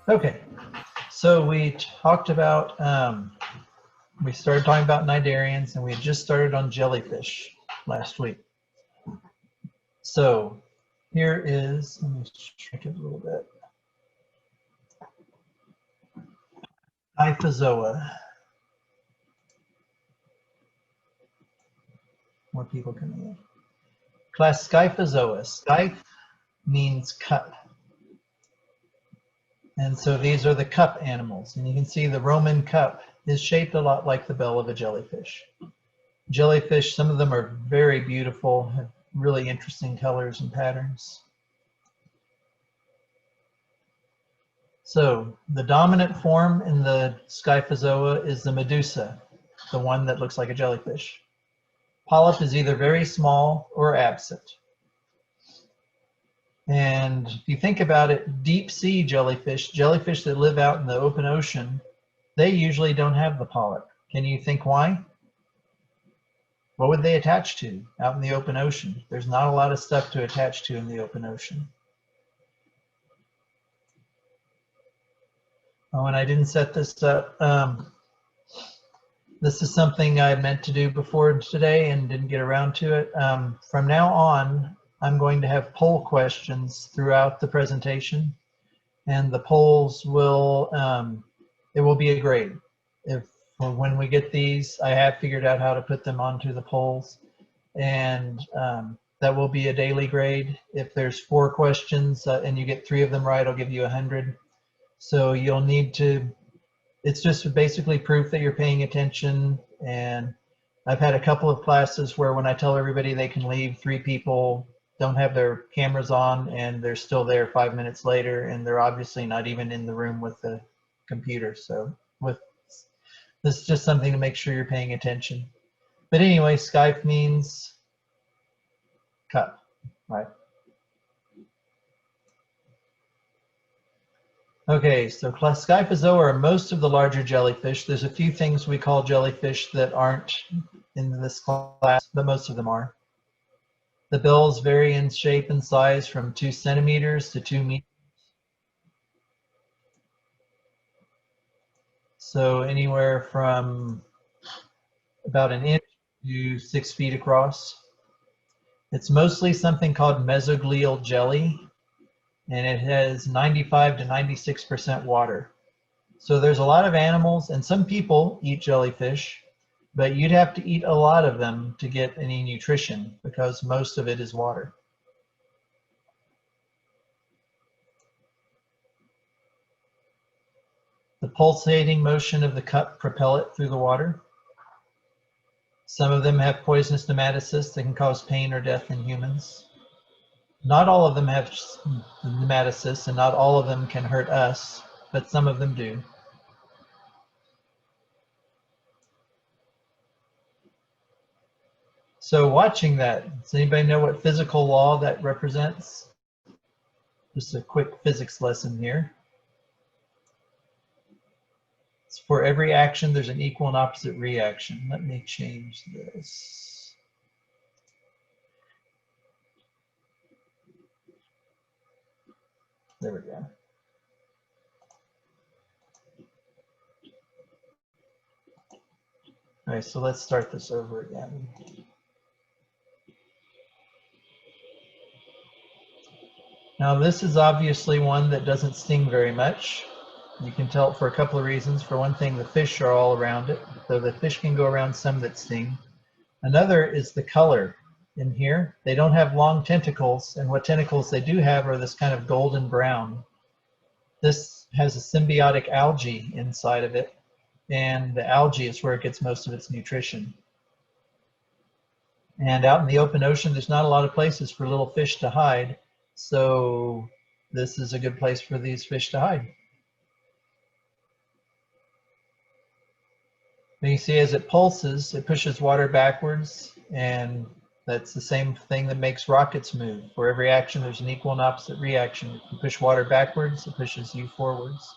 Okay, so we talked about, we started talking about cnidarians, and we had just started on jellyfish last week. So here is, let me shrink it a little bit. Schyphozoa. More people coming in. Class Schyphozoa. Schyph means cup. And so these are the cup animals. And you can see the Roman cup is shaped a lot like the bell of a jellyfish. Jellyfish, some of them are very beautiful, have really interesting colors and patterns. So the dominant form in the Schyphozoa is the medusa, the one that looks like a jellyfish. Polyp is either very small or absent. And if you think about it, deep sea jellyfish, jellyfish that live out in the open ocean, they usually don't have the polyp. Can you think why? What would they attach to out in the open ocean? There's not a lot of stuff to attach to in the open ocean. Oh, and I didn't set this up. This is something I meant to do before today and didn't get around to it. From now on, I'm going to have poll questions throughout the presentation, and the polls will, it will be a grade. When we get these, I have figured out how to put them onto the polls, and that will be a daily grade. If there's 4 questions and you get 3 of them right, I'll give you 100. So you'll need to, it's just basically proof that you're paying attention. And I've had a couple of classes where when I tell everybody they can leave, 3 people don't have their cameras on and they're still there 5 minutes later, and they're obviously not even in the room with the computer. So this is just something to make sure you're paying attention. But anyway, Skype means cup, right? Okay, so Schyphozoa are most of the larger jellyfish. There's a few things we call jellyfish that aren't in this class, but most of them are. The bills vary in shape and size from 2 centimeters to 2 meters. So anywhere from about an inch to 6 feet across. It's mostly something called mesoglial jelly, and it has 95 to 96% water. So there's a lot of animals, and some people eat jellyfish, but you'd have to eat a lot of them to get any nutrition because most of it is water. The pulsating motion of the cup propel it through the water. Some of them have poisonous nematocysts that can cause pain or death in humans. Not all of them have nematocysts, and not all of them can hurt us, but some of them do. So watching that, does anybody know what physical law that represents? Just a quick physics lesson here. It's for every action, there's an equal and opposite reaction. Let me change this. There we go. All right, so let's start this over again. Now this is obviously one that doesn't sting very much. You can tell it for a couple of reasons. For one thing, the fish are all around it, so the fish can go around some that sting. Another is the color in here. They don't have long tentacles, and what tentacles they do have are this kind of golden brown. This has a symbiotic algae inside of it, and the algae is where it gets most of its nutrition. And out in the open ocean, there's not a lot of places for little fish to hide, so this is a good place for these fish to hide. And you see as it pulses, it pushes water backwards, and that's the same thing that makes rockets move. For every action, there's an equal and opposite reaction. If you push water backwards, it pushes you forwards.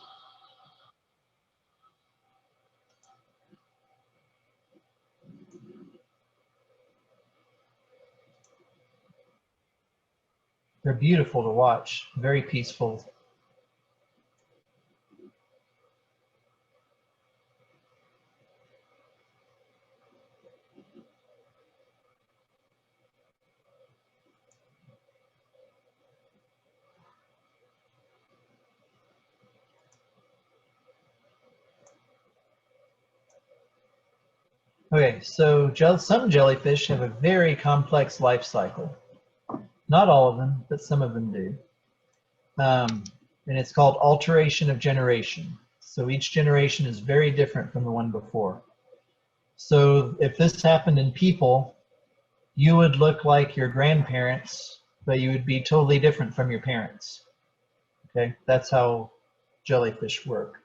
They're beautiful to watch, very peaceful. Okay, so some jellyfish have a very complex life cycle. Not all of them, but some of them do. And it's called alteration of generation. So each generation is very different from the one before. So if this happened in people, you would look like your grandparents, but you would be totally different from your parents. Okay, that's how jellyfish work,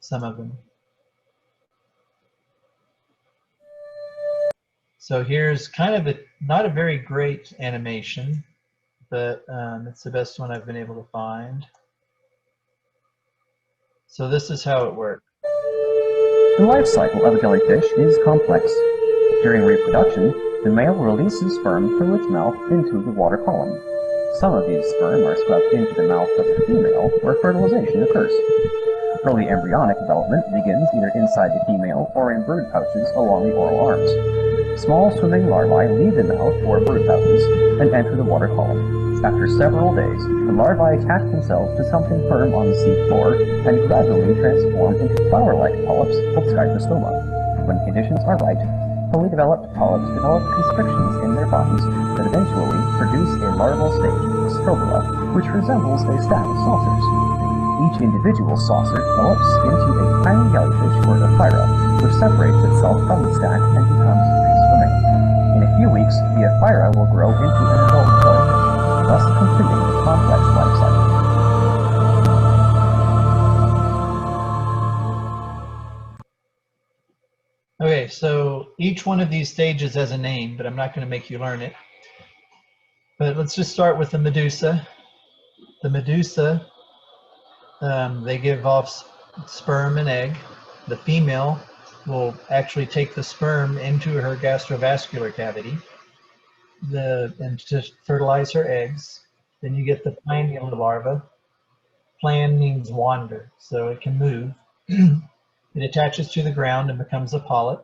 some of them. So here's kind of not a very great animation, but it's the best one I've been able to find. So this is how it works. The life cycle of a jellyfish is complex. During reproduction, the male releases sperm from its mouth into the water column. Some of these sperm are swept into the mouth of the female, where fertilization occurs. Early embryonic development begins either inside the female or in brood pouches along the oral arms. Small swimming larvae leave the mouth or brood pouches and enter the water column. After several days, the larvae attach themselves to something firm on the sea floor and gradually transform into flower-like polyps called Schyphozoa. When conditions are right, fully developed polyps develop constrictions in their bodies that eventually produce a larval stage, a strobila, which resembles a stack of saucers. Each individual saucer develops into a tiny jellyfish or ephyra, which separates itself from the stack and becomes free-swimming. In a few weeks, the ephyra will grow into an adult jellyfish, thus completing the complex life cycle. Okay, so each one of these stages has a name, but I'm not going to make you learn it. But let's just start with the medusa. The medusa, they give off sperm and egg. The female will actually take the sperm into her gastrovascular cavity and to fertilize her eggs. Then you get the planula larva. Plan means wander, so it can move. It attaches to the ground and becomes a polyp.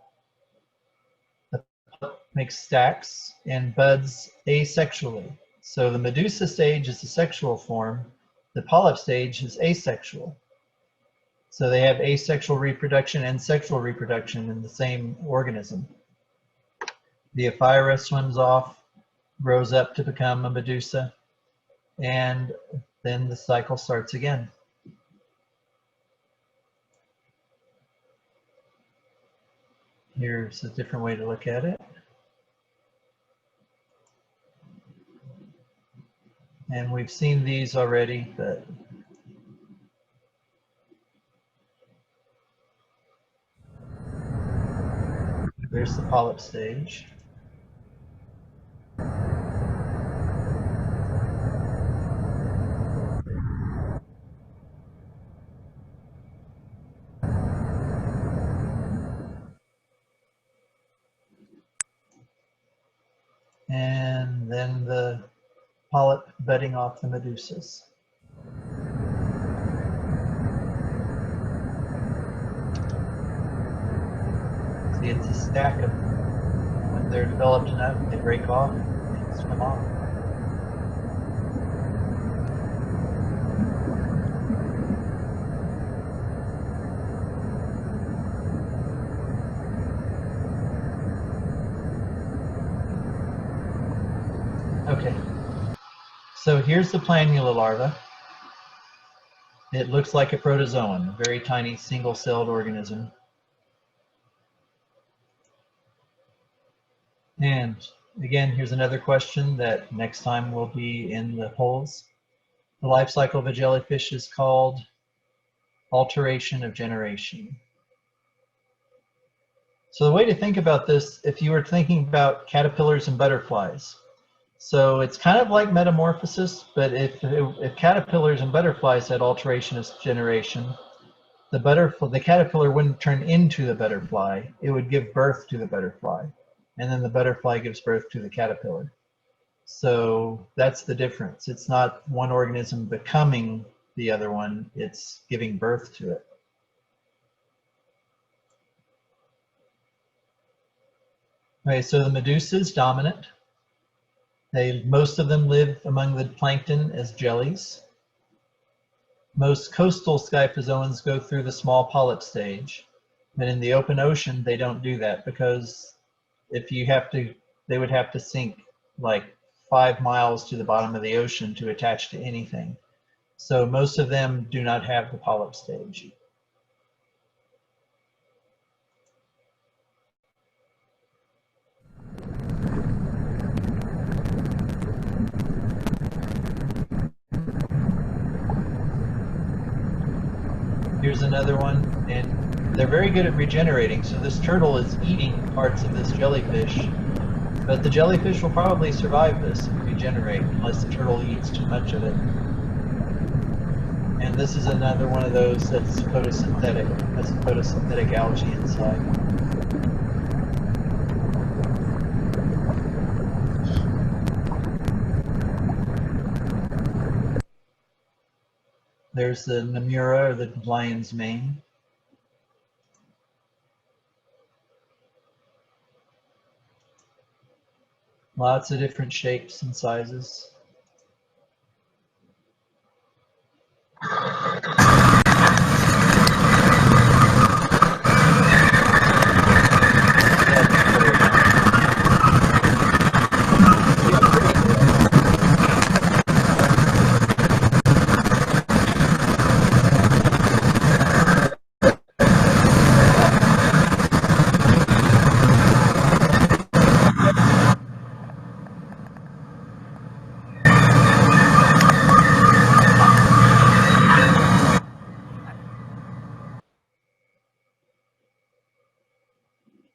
The polyp makes stacks and buds asexually. So the medusa stage is the sexual form. The polyp stage is asexual. So they have asexual reproduction and sexual reproduction in the same organism. The ephyra swims off, grows up to become a medusa, and then the cycle starts again. Here's a different way to look at it. And we've seen these already, but there's the polyp stage. And then the polyp budding off the medusas. See, it's a stack of them. When they're developed enough, they break off and swim off. Okay, so here's the planula larva. It looks like a protozoan, a very tiny single-celled organism. And again, here's another question that next time will be in the polls. The life cycle of a jellyfish is called alteration of generation. So the way to think about this, if you were thinking about caterpillars and butterflies, so it's kind of like metamorphosis, but if caterpillars and butterflies had alteration of generation, the caterpillar wouldn't turn into the butterfly, it would give birth to the butterfly. And then the butterfly gives birth to the caterpillar. So that's the difference. It's not one organism becoming the other one, it's giving birth to it. Okay, so the medusa is dominant. Most of them live among the plankton as jellies. Most coastal Schyphozoans go through the small polyp stage. But in the open ocean, they don't do that, because if you have to, they would have to sink like 5 miles to the bottom of the ocean to attach to anything. So most of them do not have the polyp stage. Here's another one, and they're very good at regenerating. So this turtle is eating parts of this jellyfish, but the jellyfish will probably survive this and regenerate unless the turtle eats too much of it. And this is another one of those that's photosynthetic. Has photosynthetic algae inside. There's the Namura, or the lion's mane. Lots of different shapes and sizes.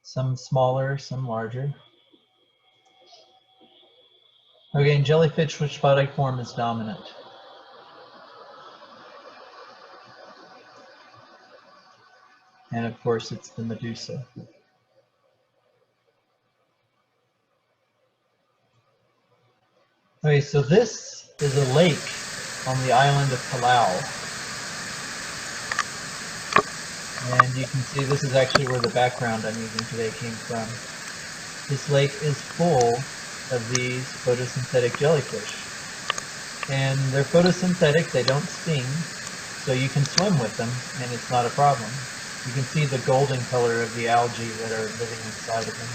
Some smaller, some larger. Okay, in jellyfish, which body form is dominant? And of course, it's the Medusa. Okay, so this is a lake on the island of Palau. And you can see this is actually where the background I'm using today came from. This lake is full of these photosynthetic jellyfish. And they're photosynthetic, they don't sting, so you can swim with them and it's not a problem. You can see the golden color of the algae that are living inside of them.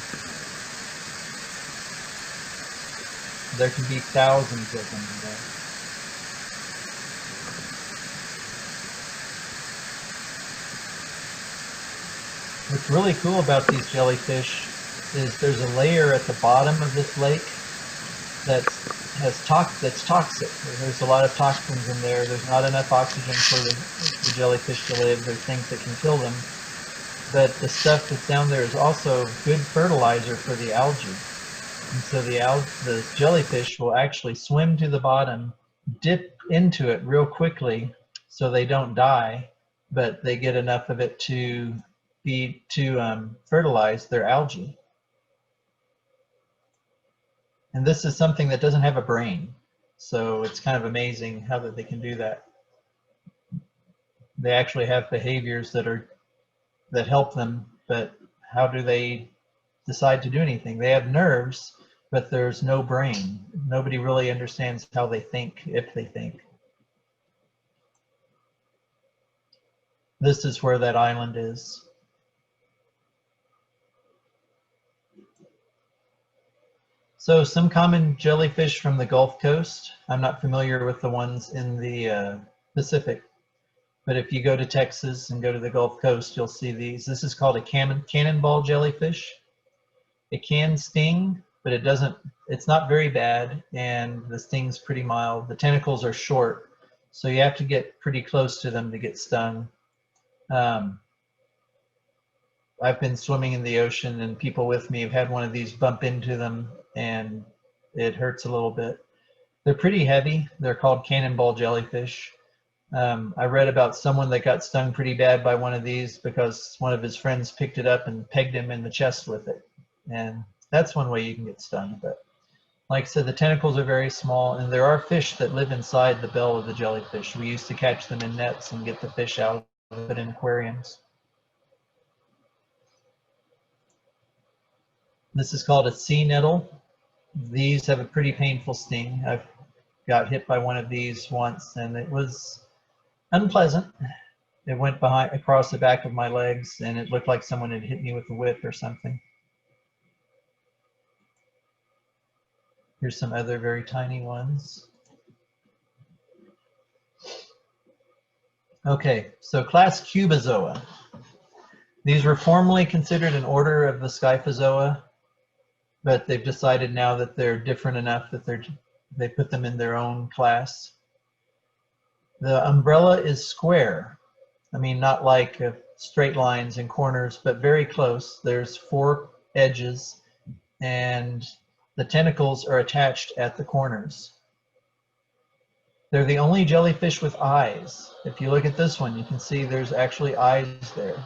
There can be thousands of them in there. What's really cool about these jellyfish is there's a layer at the bottom of this lake that's toxic. There's a lot of toxins in there. There's not enough oxygen for the jellyfish to live. There's things that can kill them. But the stuff that's down there is also good fertilizer for the algae. And so the jellyfish will actually swim to the bottom, dip into it real quickly so they don't die, but they get enough of it to fertilize their algae. And this is something that doesn't have a brain, so it's kind of amazing how that they can do that. They actually have behaviors that help them, but how do they decide to do anything? They have nerves, but there's no brain. Nobody really understands how they think, if they think. This is where that island is. So some common jellyfish from the Gulf Coast. I'm not familiar with the ones in the Pacific, but if you go to Texas and go to the Gulf Coast, you'll see these. This is called a cannonball jellyfish. It can sting, but it's not very bad, and the sting's pretty mild. The tentacles are short, so you have to get pretty close to them to get stung. I've been swimming in the ocean, and people with me have had one of these bump into them, and it hurts a little bit. They're pretty heavy. They're called cannonball jellyfish. I read about someone that got stung pretty bad by one of these because one of his friends picked it up and pegged him in the chest with it. And that's one way you can get stung. But like I said, the tentacles are very small, and there are fish that live inside the bell of the jellyfish. We used to catch them in nets and get the fish out of it in aquariums. This is called a sea nettle. These have a pretty painful sting. I've got hit by one of these once, and it was unpleasant. It went behind across the back of my legs, and it looked like someone had hit me with a whip or something. Here's some other very tiny ones. Okay, so class Schyphozoa. These were formerly considered an order of the Schyphozoa, but they've decided now that they're different enough that they put them in their own class. The umbrella is square. I mean, not like straight lines and corners, but very close. There's 4 edges, and the tentacles are attached at the corners. They're the only jellyfish with eyes. If you look at this one, you can see there's actually eyes there.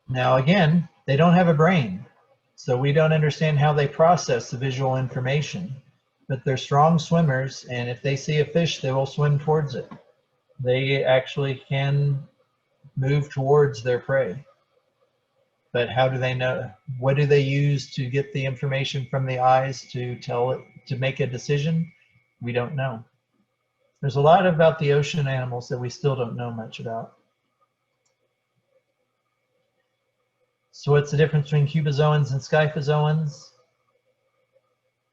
Now again, they don't have a brain, so we don't understand how they process the visual information. But they're strong swimmers, and if they see a fish, they will swim towards it. They actually can move towards their prey. But how do they know? What do they use to get the information from the eyes to tell it to make a decision? We don't know. There's a lot about the ocean animals that we still don't know much about. So what's the difference between Schyphozoans and Schyphozoans?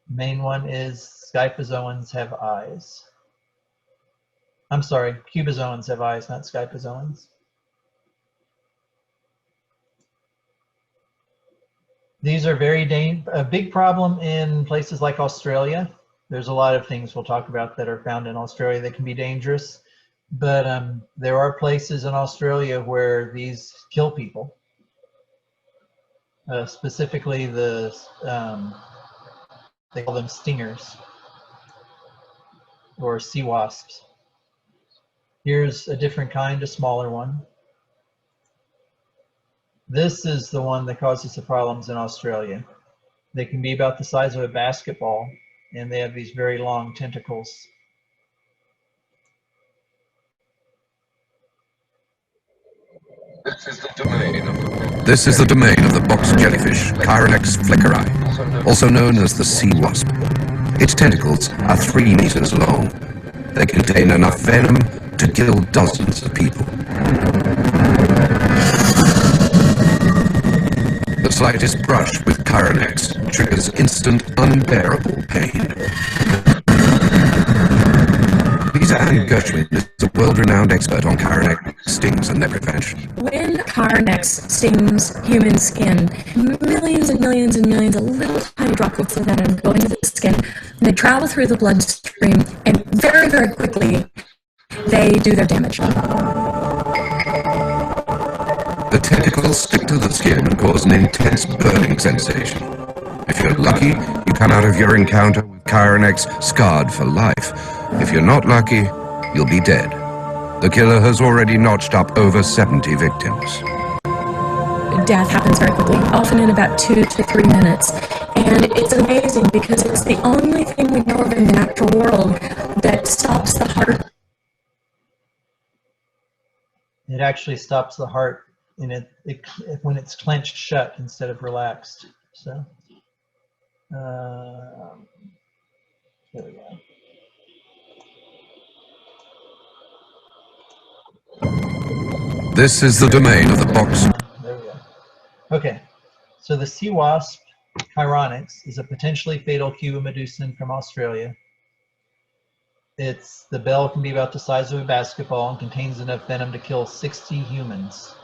The main one is Schyphozoans have eyes. I'm sorry, Schyphozoans have eyes, not Schyphozoans. These are a big problem in places like Australia. There's a lot of things we'll talk about that are found in Australia that can be dangerous, but there are places in Australia where these kill people. Specifically, they call them stingers or sea wasps. Here's a different kind, a smaller one. This is the one that causes the problems in Australia. They can be about the size of a basketball, and they have these very long tentacles. This is the domain of the box jellyfish, Chironex fleckeri, also known as the sea wasp. Its tentacles are 3 meters long. They contain enough venom to kill dozens of people. The slightest brush with Chironex triggers instant, unbearable pain. Lisa Ann Gershwin is a world-renowned expert on Chironex stings and their prevention. When Chironex stings human skin, millions and millions and millions of little tiny droplets of venom go into the skin, and they travel through the bloodstream, and very, very quickly, they do their damage. The tentacles stick to the skin and cause an intense burning sensation. If you're lucky, you come out of your encounter with Chironex scarred for life. If you're not lucky, you'll be dead. The killer has already notched up over 70 victims. Death happens very quickly, often in about 2 to 3 minutes. And it's amazing because it's the only thing we know of in the natural world that stops the heart. It actually stops the heart when it's clenched shut instead of relaxed. So, here we go. This is the domain of the box. There we go. Okay, so the sea wasp, Chironex, is a potentially fatal cubomedusan from Australia. The bell can be about the size of a basketball and contains enough venom to kill 60 humans.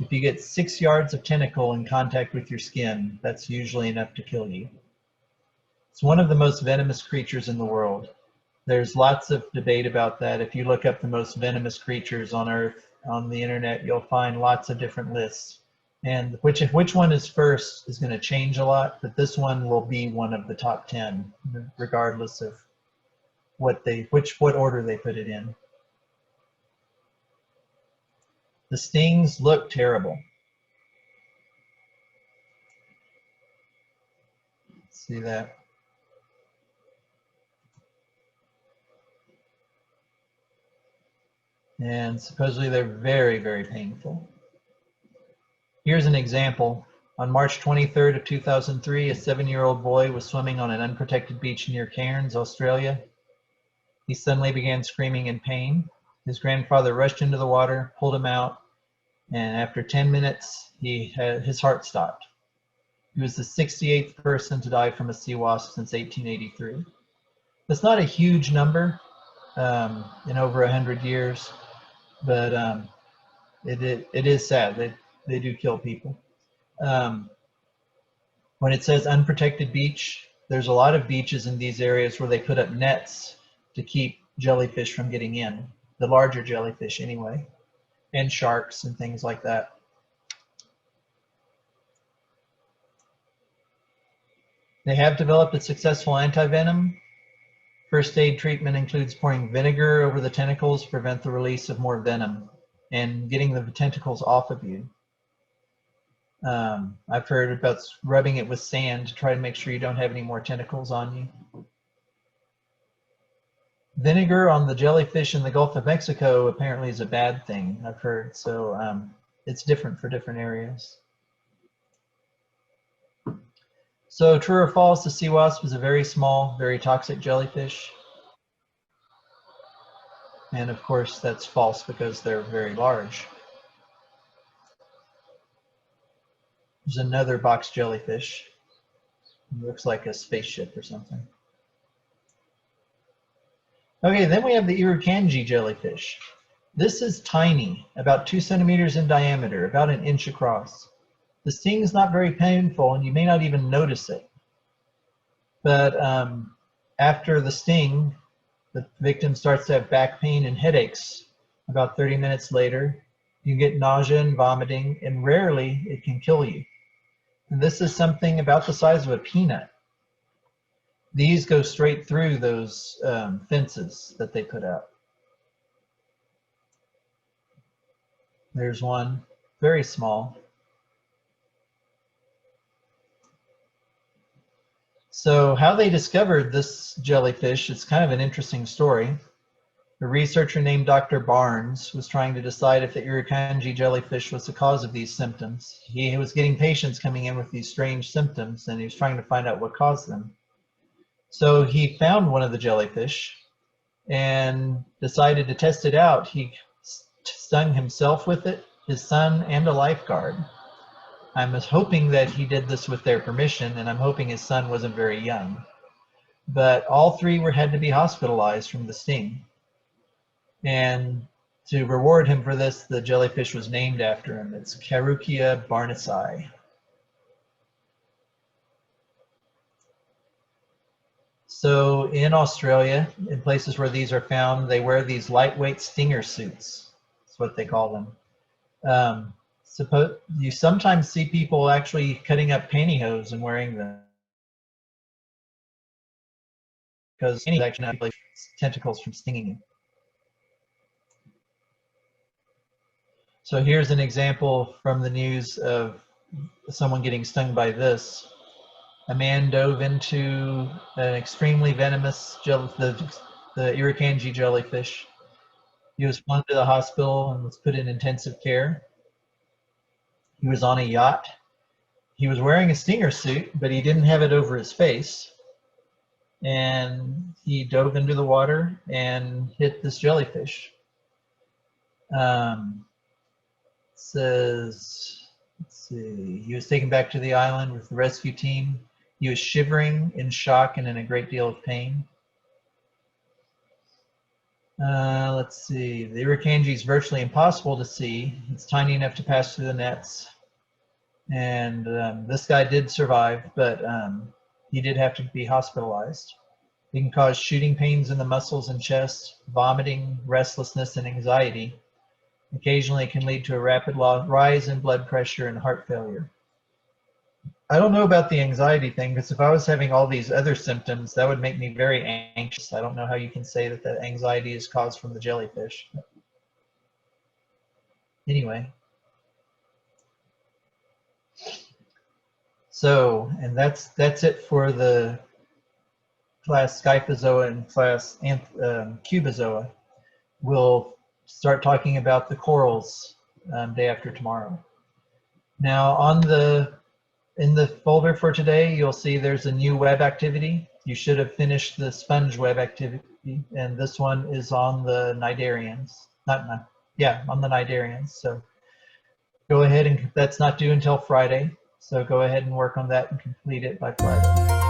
If you get 6 yards of tentacle in contact with your skin, that's usually enough to kill you. It's one of the most venomous creatures in the world. There's lots of debate about that. If you look up the most venomous creatures on Earth on the internet, you'll find lots of different lists. And which one is first is going to change a lot, but this one will be one of the top 10, regardless of what order they put it in. The stings look terrible. See that? And supposedly they're very, very painful. Here's an example. On March 23rd of 2003, a 7-year-old boy was swimming on an unprotected beach near Cairns, Australia. He suddenly began screaming in pain. His grandfather rushed into the water, pulled him out, and after 10 minutes, his heart stopped. He was the 68th person to die from a sea wasp since 1883. That's not a huge number in over 100 years, but it is sad. They do kill people. When it says unprotected beach, there's a lot of beaches in these areas where they put up nets to keep jellyfish from getting in, the larger jellyfish anyway, and sharks and things like that. They have developed a successful anti-venom. First aid treatment includes pouring vinegar over the tentacles to prevent the release of more venom and getting the tentacles off of you. I've heard about rubbing it with sand to try to make sure you don't have any more tentacles on you. Vinegar on the jellyfish in the Gulf of Mexico apparently is a bad thing, I've heard, so it's different for different areas. So true or false, the sea wasp is a very small, very toxic jellyfish. And of course that's false because they're very large. There's another box jellyfish. It looks like a spaceship or something. Okay, then we have the Irukandji jellyfish. This is tiny, about 2 centimeters in diameter, about an inch across. The sting is not very painful and you may not even notice it. But after the sting, the victim starts to have back pain and headaches. About 30 minutes later, you get nausea and vomiting, and rarely it can kill you. And this is something about the size of a peanut. These go straight through those fences that they put out. There's one, very small. So how they discovered this jellyfish is kind of an interesting story. A researcher named Dr. Barnes was trying to decide if the Irukandji jellyfish was the cause of these symptoms. He was getting patients coming in with these strange symptoms, and he was trying to find out what caused them. So he found one of the jellyfish and decided to test it out. He stung himself with it, his son, and a lifeguard. I'm hoping that he did this with their permission, and I'm hoping his son wasn't very young. But all three had to be hospitalized from the sting. And to reward him for this, the jellyfish was named after him. It's Carukia barnesi. So in Australia, in places where these are found, they wear these lightweight stinger suits. That's what they call them. You sometimes see people actually cutting up pantyhose and wearing them, because any actually not tentacles from stinging you. So here's an example from the news of someone getting stung by this. A man dove into an extremely venomous the Irukandji jellyfish. He was flown to the hospital and was put in intensive care. He was on a yacht. He was wearing a stinger suit, but he didn't have it over his face. And he dove into the water and hit this jellyfish. Says, let's see, he was taken back to the island with the rescue team. He was shivering, in shock, and in a great deal of pain. Let's see, the Irukandji is virtually impossible to see. It's tiny enough to pass through the nets. And this guy did survive, but he did have to be hospitalized. It can cause shooting pains in the muscles and chest, vomiting, restlessness, and anxiety. Occasionally, it can lead to a rapid rise in blood pressure and heart failure. I don't know about the anxiety thing, because if I was having all these other symptoms, that would make me very anxious. I don't know how you can say that the anxiety is caused from the jellyfish. Anyway. So, and that's it for the class Schyphozoa and class Cubozoa. We'll start talking about the corals day after tomorrow. Now, in the folder for today, you'll see there's a new web activity. You should have finished the sponge web activity, and this one is on the cnidarians. on the Cnidarians. So go ahead, and that's not due until Friday. So go ahead and work on that and complete it by Friday.